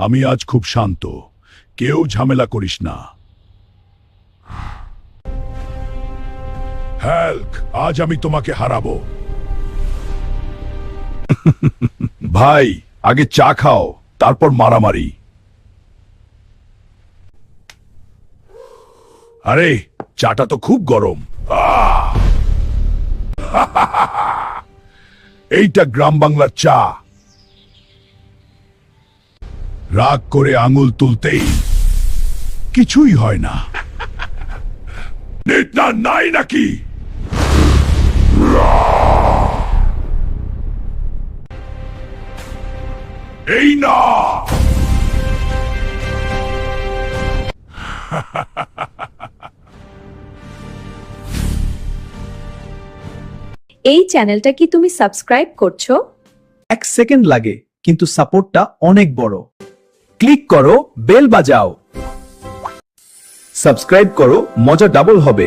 আমি আজ খুব শান্ত, কেউ ঝামেলা করিস না। হাল্ক, আজ আমি তোমাকে হারাবো। ভাই, আগে চা খাও, তারপর মারামারি। আরে, চাটা তো খুব গরম। এইটা গ্রাম বাংলার চা। রাগ করে আঙুল তুলতেই কিছুই হয় না। নেতা নাই নাকি? এই না। এই চ্যানেলটা কি তুমি সাবস্ক্রাইব করছো? 1 সেকেন্ড লাগে, কিন্তু সাপোর্টটা অনেক বড়। ক্লিক করো, বেল বাজাও। সাবস্ক্রাইব করো, মজা ডাবল হবে।